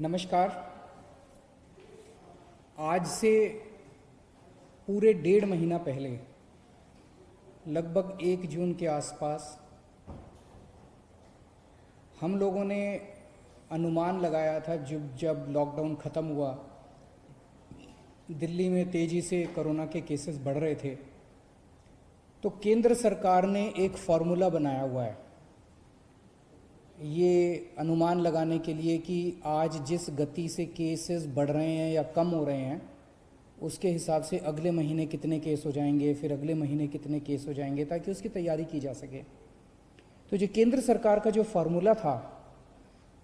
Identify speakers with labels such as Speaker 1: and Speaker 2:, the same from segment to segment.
Speaker 1: नमस्कार। आज से पूरे 1.5 महीना पहले लगभग 1 जून के आसपास हम लोगों ने अनुमान लगाया था जब लॉकडाउन ख़त्म हुआ, दिल्ली में तेज़ी से कोरोना के केसेस बढ़ रहे थे, तो केंद्र सरकार ने एक फार्मूला बनाया हुआ है ये अनुमान लगाने के लिए कि आज जिस गति से केसेस बढ़ रहे हैं या कम हो रहे हैं उसके हिसाब से अगले महीने कितने केस हो जाएंगे, फिर अगले महीने कितने केस हो जाएंगे, ताकि उसकी तैयारी की जा सके। तो जो केंद्र सरकार का जो फार्मूला था,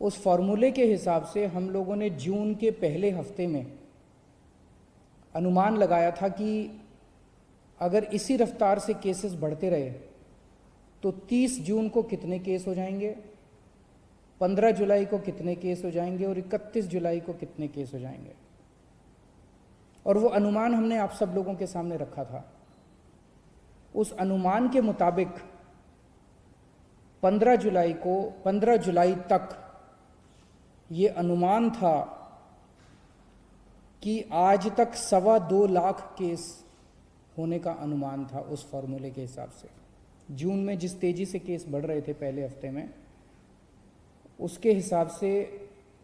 Speaker 1: उस फार्मूले के हिसाब से हम लोगों ने जून के पहले हफ्ते में अनुमान लगाया था कि अगर इसी रफ्तार से केसेस बढ़ते रहे तो 30 जून को कितने केस हो जाएंगे, 15 जुलाई को कितने केस हो जाएंगे और 31 जुलाई को कितने केस हो जाएंगे। और वो अनुमान हमने आप सब लोगों के सामने रखा था। उस अनुमान के मुताबिक 15 जुलाई तक ये अनुमान था कि आज तक 2.25 लाख केस होने का अनुमान था। उस फॉर्मूले के हिसाब से जून में जिस तेजी से केस बढ़ रहे थे पहले हफ्ते में, उसके हिसाब से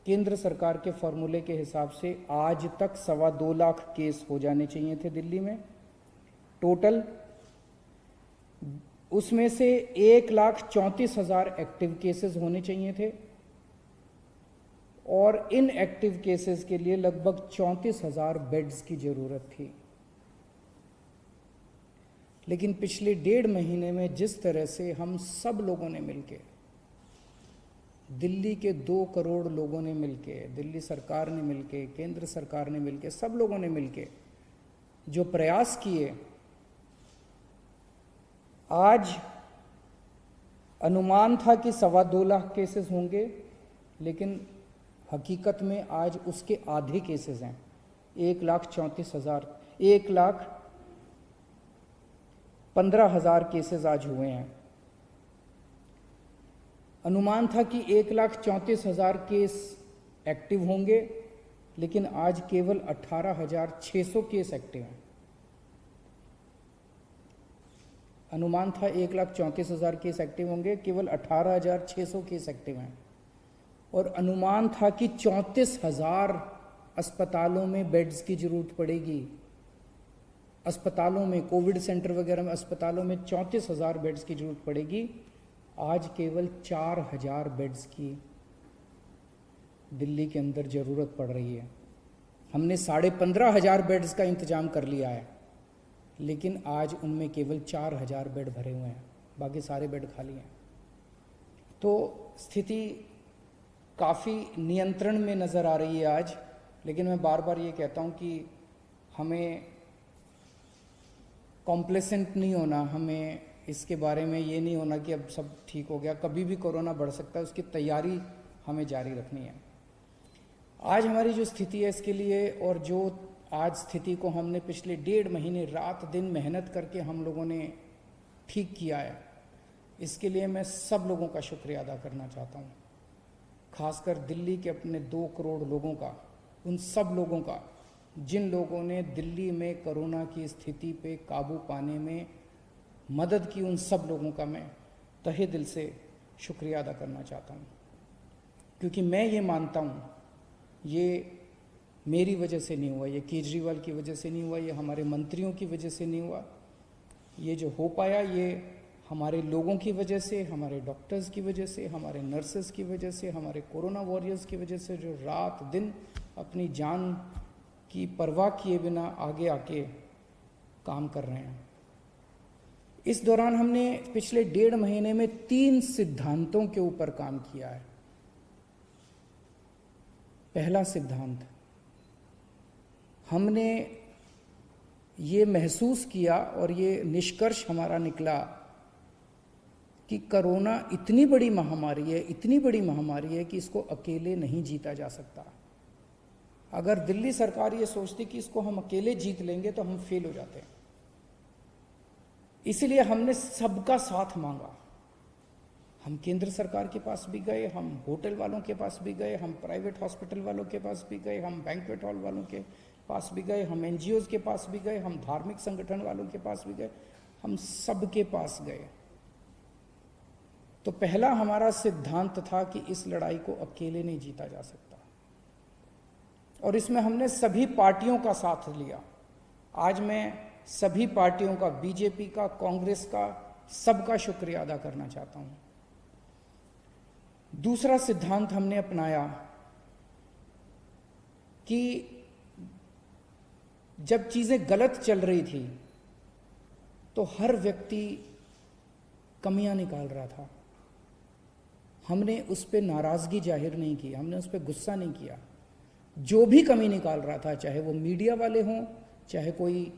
Speaker 1: केंद्र सरकार के फॉर्मूले के हिसाब से आज तक 2.25 लाख केस हो जाने चाहिए थे दिल्ली में टोटल। उसमें से 1,34,000 एक्टिव केसेस होने चाहिए थे और इन एक्टिव केसेस के लिए लगभग 34,000 बेड्स की जरूरत थी। लेकिन पिछले 1.5 महीने में जिस तरह से हम सब लोगों ने मिलकर, दिल्ली के 2 करोड़ लोगों ने मिलके, दिल्ली सरकार ने मिलके, केंद्र सरकार ने मिलके, सब लोगों ने मिलके जो प्रयास किए, आज अनुमान था कि 2.25 लाख केसेस होंगे, लेकिन हकीकत में आज उसके आधे केसेस हैं। 1,15,000 केसेस आज हुए हैं। अनुमान था कि 1,34,000 केस एक्टिव होंगे, लेकिन आज केवल 18,600 केस एक्टिव हैं। अनुमान था 1,34,000 केस एक्टिव होंगे, केवल 18,600 केस एक्टिव हैं। और अनुमान था कि 34,000 अस्पतालों में बेड्स की जरूरत पड़ेगी। अस्पतालों में, कोविड सेंटर वगैरह में, अस्पतालों में 34,000 बेड्स की जरूरत पड़ेगी। आज केवल 4,000 बेड्स की दिल्ली के अंदर ज़रूरत पड़ रही है। हमने 15,500 बेड्स का इंतज़ाम कर लिया है, लेकिन आज उनमें केवल 4,000 बेड भरे हुए हैं, बाकी सारे बेड खाली हैं। तो स्थिति काफ़ी नियंत्रण में नज़र आ रही है आज। लेकिन मैं बार बार ये कहता हूँ कि हमें कॉम्प्लेसेंट नहीं होना, हमें इसके बारे में ये नहीं होना कि अब सब ठीक हो गया। कभी भी कोरोना बढ़ सकता है, उसकी तैयारी हमें जारी रखनी है। आज हमारी जो स्थिति है इसके लिए, और जो आज स्थिति को हमने पिछले 1.5 महीने रात दिन मेहनत करके हम लोगों ने ठीक किया है, इसके लिए मैं सब लोगों का शुक्रिया अदा करना चाहता हूँ। खासकर दिल्ली के अपने 2 करोड़ लोगों का, उन सब लोगों का जिन लोगों ने दिल्ली में कोरोना की स्थिति पे काबू पाने में मदद की, उन सब लोगों का मैं तहे दिल से शुक्रिया अदा करना चाहता हूँ। क्योंकि मैं ये मानता हूँ, ये मेरी वजह से नहीं हुआ, ये केजरीवाल की वजह से नहीं हुआ, ये हमारे मंत्रियों की वजह से नहीं हुआ। ये जो हो पाया, ये हमारे लोगों की वजह से, हमारे डॉक्टर्स की वजह से, हमारे नर्सेस की वजह से, हमारे कोरोना वॉरियर्स की वजह से, जो रात दिन अपनी जान की परवाह किए बिना आगे आके काम कर रहे हैं। इस दौरान हमने पिछले 1.5 महीने में 3 सिद्धांतों के ऊपर काम किया है। पहला सिद्धांत, हमने ये महसूस किया और ये निष्कर्ष हमारा निकला कि कोरोना इतनी बड़ी महामारी है, इतनी बड़ी महामारी है कि इसको अकेले नहीं जीता जा सकता। अगर दिल्ली सरकार ये सोचती कि इसको हम अकेले जीत लेंगे तो हम फेल हो जाते हैं। इसलिए हमने सबका साथ मांगा। हम केंद्र सरकार के पास भी गए, हम होटल वालों के पास भी गए, हम प्राइवेट हॉस्पिटल वालों के पास भी गए, हम बैंक्वेट हॉल वालों के पास भी गए, हम एनजीओज के पास भी गए, हम धार्मिक संगठन वालों के पास भी गए, हम सबके पास गए। तो पहला हमारा सिद्धांत था कि इस लड़ाई को अकेले नहीं जीता जा सकता, और इसमें हमने सभी पार्टियों का साथ लिया। आज मैं सभी पार्टियों का, बीजेपी का, कांग्रेस का, सबका शुक्रिया अदा करना चाहता हूं। दूसरा सिद्धांत हमने अपनाया कि जब चीजें गलत चल रही थी तो हर व्यक्ति कमियां निकाल रहा था। हमने उस पर नाराजगी जाहिर नहीं की, हमने उस पर गुस्सा नहीं किया। जो भी कमी निकाल रहा था, चाहे वो मीडिया वाले हों, चाहे कोई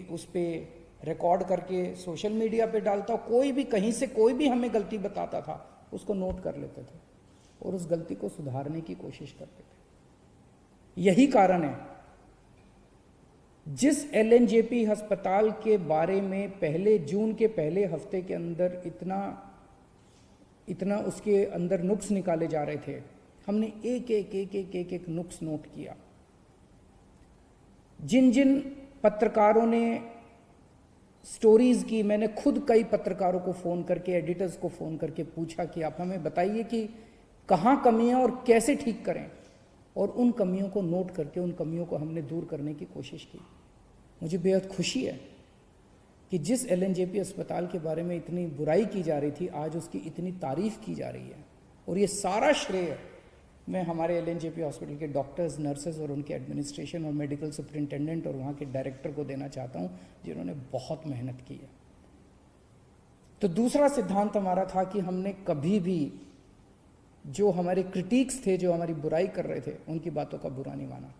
Speaker 1: उस पर रिकॉर्ड करके सोशल मीडिया पे डालता, कोई भी कहीं से कोई भी हमें गलती बताता था, उसको नोट कर लेते थे और उस गलती को सुधारने की कोशिश करते थे। यही कारण है जिस एलएनजेपी अस्पताल के बारे में पहले जून के पहले हफ्ते के अंदर इतना उसके अंदर नुक्स निकाले जा रहे थे, हमने एक नुक्स नोट किया। जिन जिन पत्रकारों ने स्टोरीज की, मैंने खुद कई पत्रकारों को फ़ोन करके, एडिटर्स को फ़ोन करके पूछा कि आप हमें बताइए कि कहाँ कमियां और कैसे ठीक करें, और उन कमियों को नोट करके उन कमियों को हमने दूर करने की कोशिश की। मुझे बेहद खुशी है कि जिस एलएनजेपी अस्पताल के बारे में इतनी बुराई की जा रही थी, आज उसकी इतनी तारीफ की जा रही है, और ये सारा श्रेय मैं हमारे एलएनजेपी हॉस्पिटल के डॉक्टर्स, नर्सेज और उनके एडमिनिस्ट्रेशन और मेडिकल सुपरिटेंडेंट और वहाँ के डायरेक्टर को देना चाहता हूँ, जिन्होंने बहुत मेहनत की है। तो दूसरा सिद्धांत हमारा था कि हमने कभी भी जो हमारे क्रिटिक्स थे, जो हमारी बुराई कर रहे थे, उनकी बातों का बुरा नहीं माना,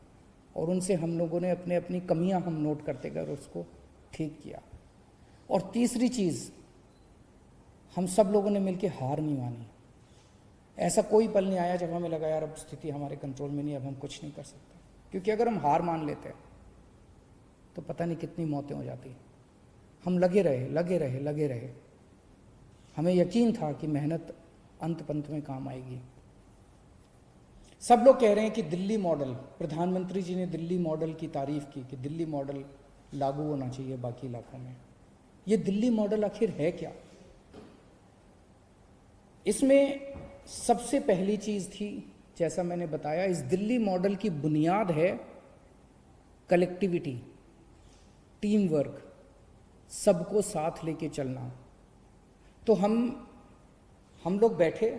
Speaker 1: और उनसे हम लोगों ने अपनी कमियां हम नोट करते गए और उसको ठीक किया। और तीसरी चीज़, हम सब लोगों ने मिलकर हार नहीं मानी। ऐसा कोई पल नहीं आया जब हमें लगा यार अब स्थिति हमारे कंट्रोल में नहीं, अब हम कुछ नहीं कर सकते, क्योंकि अगर हम हार मान लेते तो पता नहीं कितनी मौतें हो जाती। हम लगे रहे। हमें यकीन था कि मेहनत अंत पंत में काम आएगी। सब लोग कह रहे हैं कि दिल्ली मॉडल, प्रधानमंत्री जी ने दिल्ली मॉडल की तारीफ की कि दिल्ली मॉडल लागू होना चाहिए बाकी इलाकों में। ये दिल्ली मॉडल आखिर है क्या? इसमें सबसे पहली चीज थी, जैसा मैंने बताया, इस दिल्ली मॉडल की बुनियाद है कलेक्टिविटी, टीम वर्क, सबको साथ लेके चलना। तो हम लोग बैठे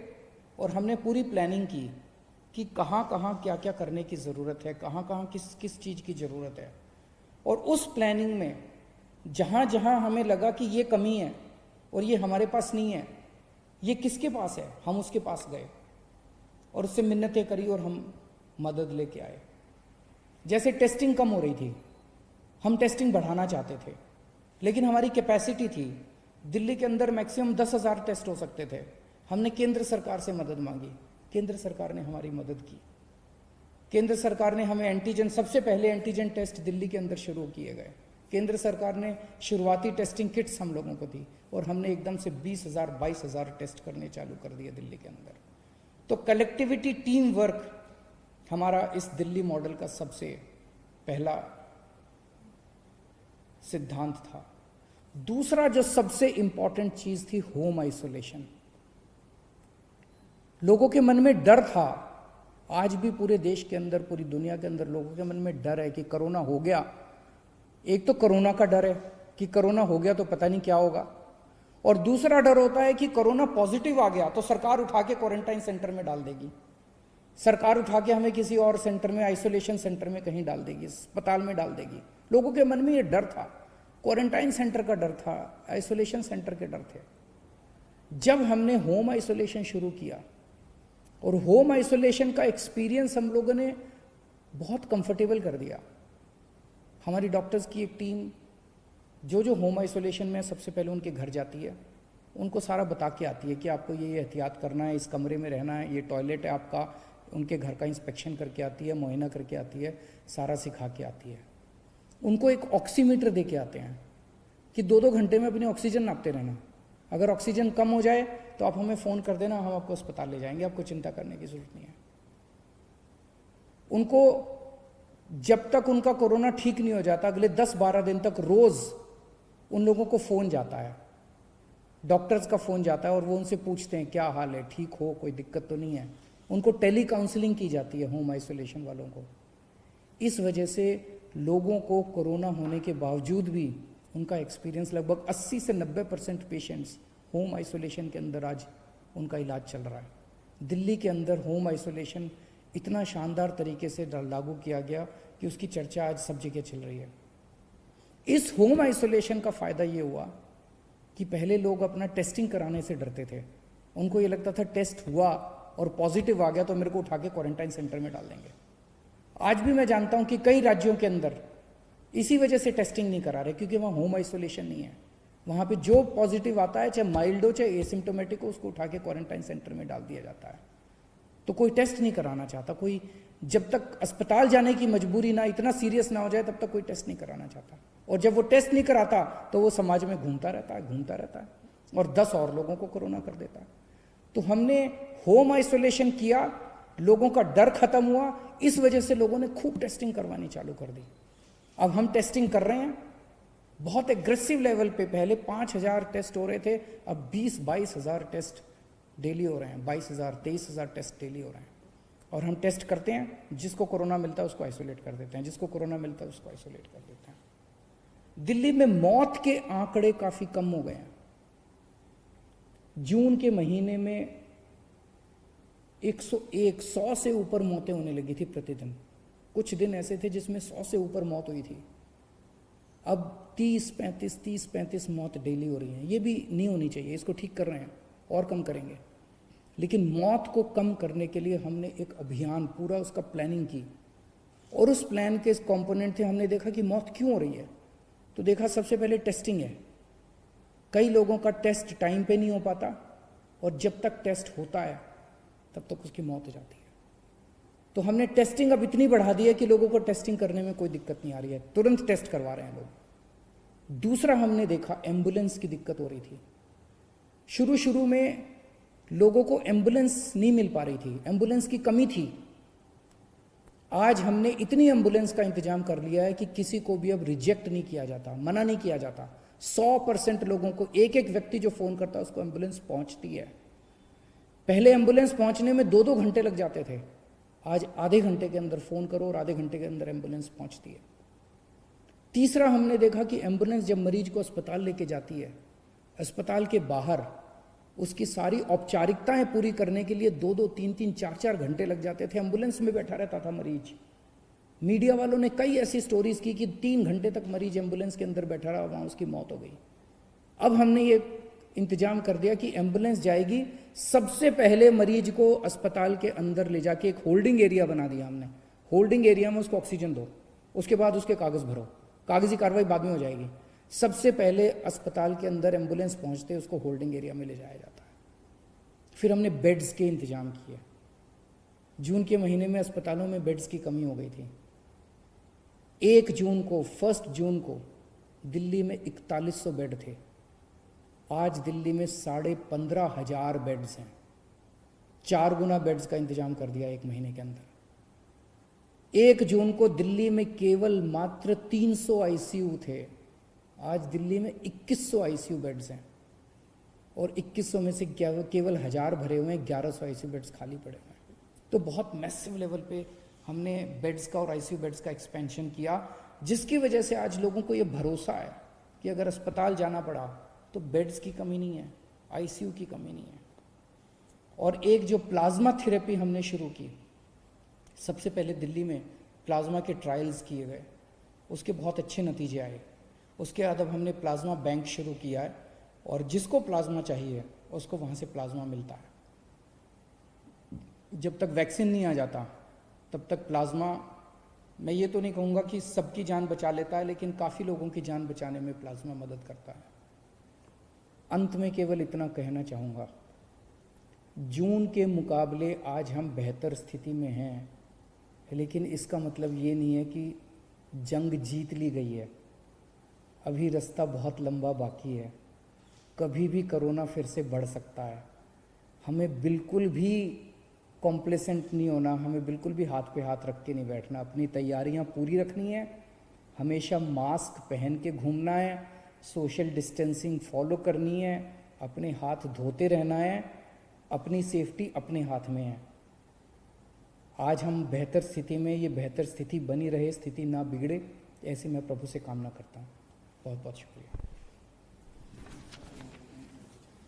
Speaker 1: और हमने पूरी प्लानिंग की कि कहाँ कहाँ क्या क्या करने की ज़रूरत है, कहाँ कहाँ किस चीज़ की ज़रूरत है। और उस प्लानिंग में जहाँ जहाँ हमें लगा कि ये कमी है और ये हमारे पास नहीं है, ये किसके पास है, हम उसके पास गए और उससे मिन्नतें करी और हम मदद लेके आए। जैसे टेस्टिंग कम हो रही थी, हम टेस्टिंग बढ़ाना चाहते थे, लेकिन हमारी कैपेसिटी थी, दिल्ली के अंदर मैक्सिमम 10,000 टेस्ट हो सकते थे। हमने केंद्र सरकार से मदद मांगी, केंद्र सरकार ने हमारी मदद की। केंद्र सरकार ने हमें एंटीजन, सबसे पहले एंटीजन टेस्ट दिल्ली के अंदर शुरू किए गए। केंद्र सरकार ने शुरुआती टेस्टिंग किट्स हम लोगों को दी और हमने एकदम से 20,000 22,000 टेस्ट करने चालू कर दिए दिल्ली के अंदर। तो कलेक्टिविटी, टीम वर्क हमारा इस दिल्ली मॉडल का सबसे पहला सिद्धांत था। दूसरा जो सबसे इंपॉर्टेंट चीज थी, होम आइसोलेशन। लोगों के मन में डर था, आज भी पूरे देश के अंदर, पूरी दुनिया के अंदर लोगों के मन में डर है कि कोरोना हो गया। एक तो कोरोना का डर है कि कोरोना हो गया तो पता नहीं क्या होगा, और दूसरा डर होता है कि कोरोना पॉजिटिव आ गया तो सरकार उठा के क्वारंटाइन सेंटर में डाल देगी, सरकार उठा के हमें किसी और सेंटर में, आइसोलेशन सेंटर में कहीं डाल देगी, अस्पताल में डाल देगी। लोगों के मन में ये डर था, क्वारंटाइन सेंटर का डर था, आइसोलेशन सेंटर के डर थे। जब हमने होम आइसोलेशन शुरू किया और होम आइसोलेशन का एक्सपीरियंस हम लोगों ने बहुत कंफर्टेबल कर दिया। हमारी डॉक्टर्स की एक टीम जो होम आइसोलेशन में सबसे पहले उनके घर जाती है, उनको सारा बता के आती है कि आपको ये एहतियात करना है, इस कमरे में रहना है, ये टॉयलेट है आपका, उनके घर का इंस्पेक्शन करके आती है, मुआयना करके आती है, सारा सिखा के आती है। उनको एक ऑक्सीमीटर दे के आते हैं कि 2-2 घंटे में अपनी ऑक्सीजन नापते रहना। अगर ऑक्सीजन कम हो जाए तो आप हमें फ़ोन कर देना, हम आपको अस्पताल ले जाएंगे, आपको चिंता करने की ज़रूरत नहीं है। उनको जब तक उनका कोरोना ठीक नहीं हो जाता, अगले 10-12 दिन तक रोज़ उन लोगों को फ़ोन जाता है, डॉक्टर्स का फ़ोन जाता है और वो उनसे पूछते हैं क्या हाल है, ठीक हो, कोई दिक्कत तो नहीं है। उनको टेली काउंसलिंग की जाती है होम आइसोलेशन वालों को। इस वजह से लोगों को कोरोना होने के बावजूद भी उनका एक्सपीरियंस, लगभग 80 से 90% पेशेंट्स होम आइसोलेशन के अंदर आज उनका इलाज चल रहा है। दिल्ली के अंदर होम आइसोलेशन इतना शानदार तरीके से लागू किया गया कि उसकी चर्चा आज सब जगह चल रही है। इस होम आइसोलेशन का फ़ायदा ये हुआ कि पहले लोग अपना टेस्टिंग कराने से डरते थे। उनको ये लगता था टेस्ट हुआ और पॉजिटिव आ गया तो मेरे को उठा के क्वारंटाइन सेंटर में डाल देंगे। आज भी मैं जानता हूं कि कई राज्यों के अंदर इसी वजह से टेस्टिंग नहीं करा रहे, क्योंकि वहाँ होम आइसोलेशन नहीं है। वहाँ पे जो पॉजिटिव आता है, चाहे माइल्ड हो चाहे एसिम्टोमेटिक हो, उसको उठा के क्वारंटाइन सेंटर में डाल दिया जाता है। तो कोई टेस्ट नहीं कराना चाहता, कोई जब तक अस्पताल जाने की मजबूरी ना, इतना सीरियस ना हो जाए, तब तक कोई टेस्ट नहीं कराना चाहता। और जब वो टेस्ट नहीं कराता तो वो समाज में घूमता रहता है और 10 और लोगों को कोरोना कर देता है। तो हमने होम आइसोलेशन किया, लोगों का डर खत्म हुआ, इस वजह से लोगों ने खूब टेस्टिंग करवानी चालू कर दी। अब हम टेस्टिंग कर रहे हैं बहुत एग्रेसिव लेवल पे। पहले 5,000 टेस्ट हो रहे थे, अब 20-22 हज़ार टेस्ट डेली हो रहे हैं। 22,000 23,000 टेस्ट डेली हो रहे हैं। और हम टेस्ट करते हैं, जिसको कोरोना मिलता है उसको आइसोलेट कर देते हैं, जिसको कोरोना मिलता है उसको आइसोलेट कर देते हैं। दिल्ली में मौत के आंकड़े काफ़ी कम हो गए हैं। जून के महीने में 100 से ऊपर मौतें होने लगी थी प्रतिदिन। कुछ दिन ऐसे थे जिसमें 100 से ऊपर मौत हुई थी। अब 30-35 मौत डेली हो रही हैं। ये भी नहीं होनी चाहिए, इसको ठीक कर रहे हैं और कम करेंगे। लेकिन मौत को कम करने के लिए हमने एक अभियान पूरा उसका प्लानिंग की, और उस प्लान के कंपोनेंट थे। हमने देखा कि मौत क्यों हो रही है, तो देखा सबसे पहले टेस्टिंग है। कई लोगों का टेस्ट टाइम पे नहीं हो पाता, और जब तक टेस्ट होता है तब तक उसकी मौत हो जाती है। तो हमने टेस्टिंग अब इतनी बढ़ा दी है कि लोगों को टेस्टिंग करने में कोई दिक्कत नहीं आ रही है, तुरंत टेस्ट करवा रहे हैं लोग। दूसरा हमने देखा एम्बुलेंस की दिक्कत हो रही थी। शुरू में लोगों को एम्बुलेंस नहीं मिल पा रही थी, एम्बुलेंस की कमी थी। आज हमने इतनी एम्बुलेंस का इंतजाम कर लिया है कि किसी को भी अब रिजेक्ट नहीं किया जाता, मना नहीं किया जाता। 100% लोगों को, एक व्यक्ति जो फोन करता है उसको एम्बुलेंस पहुंचती है। पहले एम्बुलेंस पहुंचने में 2-2 घंटे लग जाते थे, आज आधे घंटे के अंदर फोन करो और आधे घंटे के अंदर एम्बुलेंस पहुंचती है। तीसरा हमने देखा कि एम्बुलेंस जब मरीज को अस्पताल लेके जाती है, अस्पताल के बाहर उसकी सारी औपचारिकताएं पूरी करने के लिए 2-2, 3-3, 4-4 घंटे लग जाते थे। एम्बुलेंस में बैठा रहता था मरीज। मीडिया वालों ने कई ऐसी स्टोरीज की कि 3 घंटे तक मरीज एम्बुलेंस के अंदर बैठा रहा, वहां उसकी मौत हो गई। अब हमने ये इंतजाम कर दिया कि एम्बुलेंस जाएगी, सबसे पहले मरीज को अस्पताल के अंदर ले जाके एक होल्डिंग एरिया बना दिया हमने। होल्डिंग एरिया में उसको ऑक्सीजन दो, उसके बाद उसके कागज भरो, कागजी कार्रवाई बाद में हो जाएगी। सबसे पहले अस्पताल के अंदर एम्बुलेंस पहुंचते उसको होल्डिंग एरिया में ले जाया जाता है। फिर हमने बेड्स के इंतजाम किए। जून के महीने में अस्पतालों में बेड्स की कमी हो गई थी। 1 जून को दिल्ली में 4100 बेड थे, आज दिल्ली में 15,500 बेड्स हैं। 4 गुना बेड्स का इंतजाम कर दिया 1 महीने के अंदर। 1 जून को दिल्ली में केवल मात्र 300 आईसीयू थे, आज दिल्ली में 2100 आईसीयू बेड्स हैं, और 2100 में से केवल 1000 भरे हुए हैं, 1100 आईसीयू बेड्स खाली पड़े हुए हैं। तो बहुत मैसिव लेवल पे हमने बेड्स का और आईसीयू बेड्स का एक्सपेंशन किया, जिसकी वजह से आज लोगों को ये भरोसा है कि अगर अस्पताल जाना पड़ा तो बेड्स की कमी नहीं है, आईसीयू की कमी नहीं है। और एक जो प्लाज्मा थेरेपी हमने शुरू की, सबसे पहले दिल्ली में प्लाज्मा के ट्रायल्स किए गए, उसके बहुत अच्छे नतीजे आए। उसके बाद अब हमने प्लाज्मा बैंक शुरू किया है, और जिसको प्लाज्मा चाहिए उसको वहाँ से प्लाज्मा मिलता है। जब तक वैक्सीन नहीं आ जाता तब तक प्लाज्मा, मैं ये तो नहीं कहूँगा कि सबकी जान बचा लेता है, लेकिन काफ़ी लोगों की जान बचाने में प्लाज्मा मदद करता है। अंत में केवल इतना कहना चाहूँगा, जून के मुकाबले आज हम बेहतर स्थिति में हैं, लेकिन इसका मतलब ये नहीं है कि जंग जीत ली गई है। अभी रास्ता बहुत लंबा बाकी है, कभी भी कोरोना फिर से बढ़ सकता है। हमें बिल्कुल भी कॉम्प्लेसेंट नहीं होना, हमें बिल्कुल भी हाथ पे हाथ रख के नहीं बैठना, अपनी तैयारियां पूरी रखनी है, हमेशा मास्क पहन के घूमना है, सोशल डिस्टेंसिंग फॉलो करनी है, अपने हाथ धोते रहना है, अपनी सेफ्टी अपने हाथ में है। आज हम बेहतर स्थिति में, ये बेहतर स्थिति बनी रहे, स्थिति ना बिगड़े, ऐसे मैं प्रभु से कामना करता हूँ। बहुत बहुत शुक्रिया।